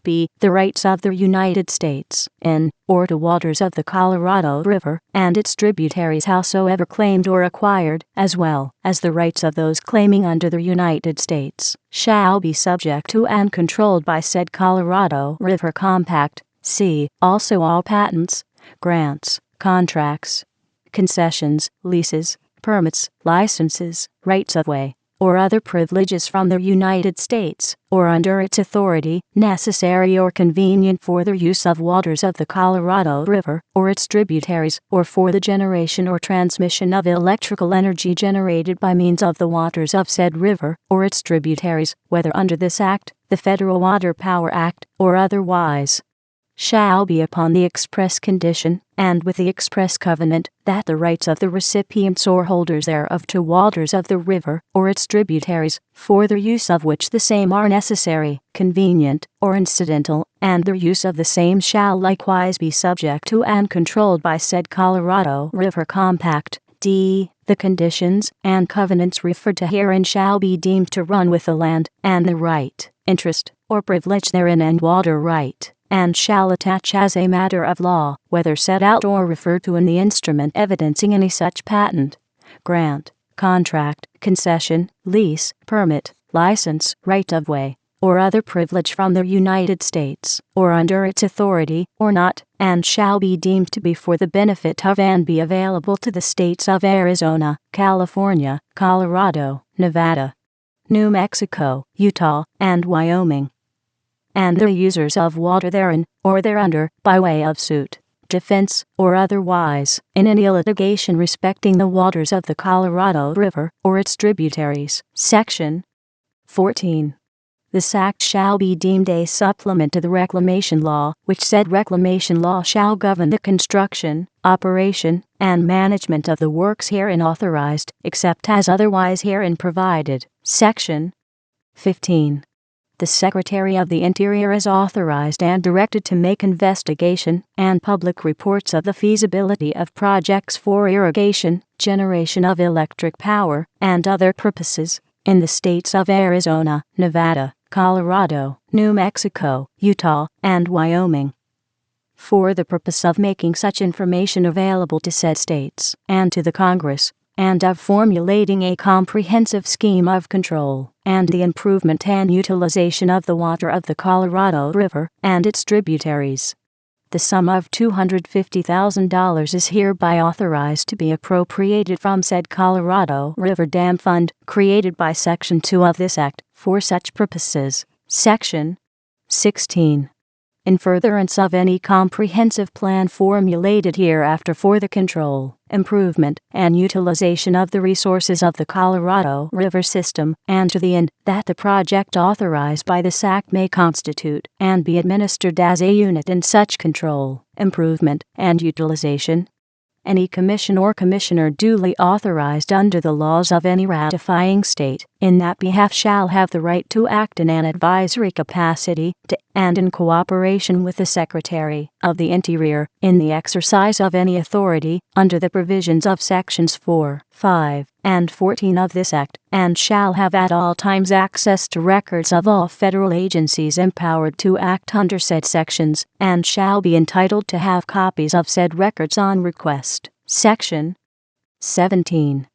b. The rights of the United States in or to waters of the Colorado River and its tributaries howsoever claimed or acquired, as well as the rights of those claiming under the United States, shall be subject to and controlled by said Colorado River Compact. See also all patents, grants, contracts, concessions, leases, permits, licenses, rights of way, or other privileges from the United States, or under its authority, necessary or convenient for the use of waters of the Colorado River, or its tributaries, or for the generation or transmission of electrical energy generated by means of the waters of said river, or its tributaries, whether under this Act, the Federal Water Power Act, or otherwise, shall be upon the express condition, and with the express covenant, that the rights of the recipients or holders thereof to waters of the river, or its tributaries, for the use of which the same are necessary, convenient, or incidental, and the use of the same shall likewise be subject to and controlled by said Colorado River Compact. D. The conditions and covenants referred to herein shall be deemed to run with the land, and the right, interest, or privilege therein and water right, and shall attach as a matter of law, whether set out or referred to in the instrument evidencing any such patent, grant, contract, concession, lease, permit, license, right of way, or other privilege from the United States, or under its authority, or not, and shall be deemed to be for the benefit of and be available to the states of Arizona, California, Colorado, Nevada, New Mexico, Utah, and Wyoming, and the users of water therein, or thereunder, by way of suit, defense, or otherwise, in any litigation respecting the waters of the Colorado River, or its tributaries. Section 14. This act shall be deemed a supplement to the reclamation law, which said reclamation law shall govern the construction, operation, and management of the works herein authorized, except as otherwise herein provided. Section 15. The Secretary of the Interior is authorized and directed to make investigation and public reports of the feasibility of projects for irrigation, generation of electric power, and other purposes, in the states of Arizona, Nevada, Colorado, New Mexico, Utah, and Wyoming, for the purpose of making such information available to said states and to the Congress, and of formulating a comprehensive scheme of control and the improvement and utilization of the water of the Colorado River and its tributaries. The sum of $250,000 is hereby authorized to be appropriated from said Colorado River Dam Fund, created by Section 2 of this Act, for such purposes. Section 16. In furtherance of any comprehensive plan formulated hereafter for the control, improvement, and utilization of the resources of the Colorado River system, and to the end that the project authorized by this Act may constitute and be administered as a unit in such control, improvement, and utilization, any commission or commissioner duly authorized under the laws of any ratifying state in that behalf shall have the right to act in an advisory capacity to and in cooperation with the Secretary of the Interior in the exercise of any authority under the provisions of Sections 4, 5, and 14 of this Act, and shall have at all times access to records of all federal agencies empowered to act under said sections, and shall be entitled to have copies of said records on request. Section 17.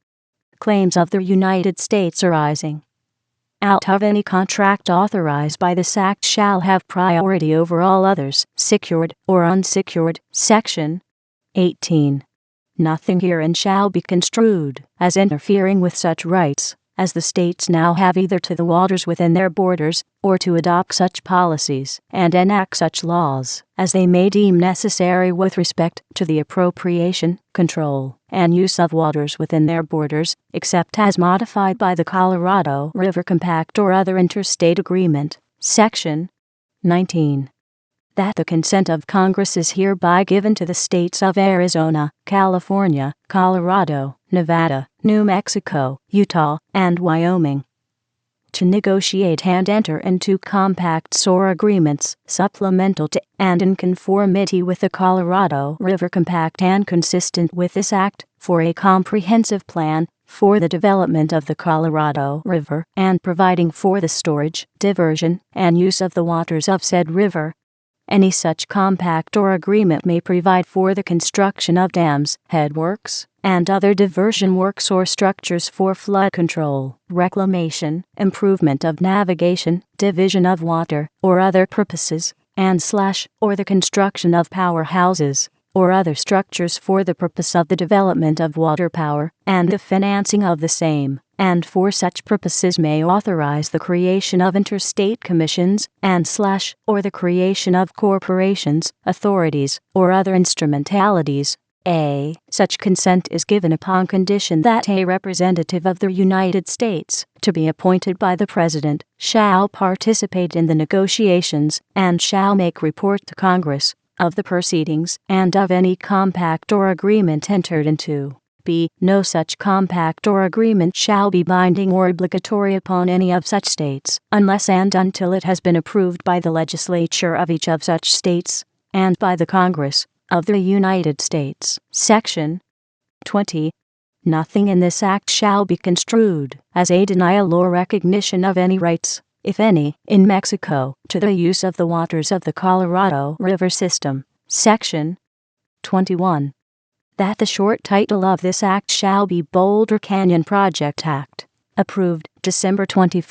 Claims of the United States arising out of any contract authorized by this Act shall have priority over all others, secured or unsecured. Section 18. Nothing herein shall be construed as interfering with such rights as the states now have either to the waters within their borders, or to adopt such policies and enact such laws as they may deem necessary with respect to the appropriation, control, and use of waters within their borders, except as modified by the Colorado River Compact or other interstate agreement. Section 19. That the consent of Congress is hereby given to the states of Arizona, California, Colorado, Nevada, New Mexico, Utah, and Wyoming to negotiate and enter into compacts or agreements supplemental to and in conformity with the Colorado River Compact and consistent with this Act for a comprehensive plan for the development of the Colorado River and providing for the storage, diversion, and use of the waters of said river. Any such compact or agreement may provide for the construction of dams, headworks, and other diversion works or structures for flood control, reclamation, improvement of navigation, division of water, or other purposes, and / or the construction of powerhouses or other structures for the purpose of the development of water power and the financing of the same, and for such purposes may authorize the creation of interstate commissions and / or the creation of corporations, authorities, or other instrumentalities. A. Such consent is given upon condition that a representative of the United States, to be appointed by the President, shall participate in the negotiations and shall make report to Congress of the proceedings and of any compact or agreement entered into. B. No such compact or agreement shall be binding or obligatory upon any of such states, unless and until it has been approved by the legislature of each of such states, and by the Congress of the United States. Section 20. Nothing in this act shall be construed as a denial or recognition of any rights, if any, in Mexico, to the use of the waters of the Colorado River system. Section 21. That the short title of this act shall be Boulder Canyon Project Act, approved December 21,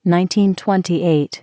1928.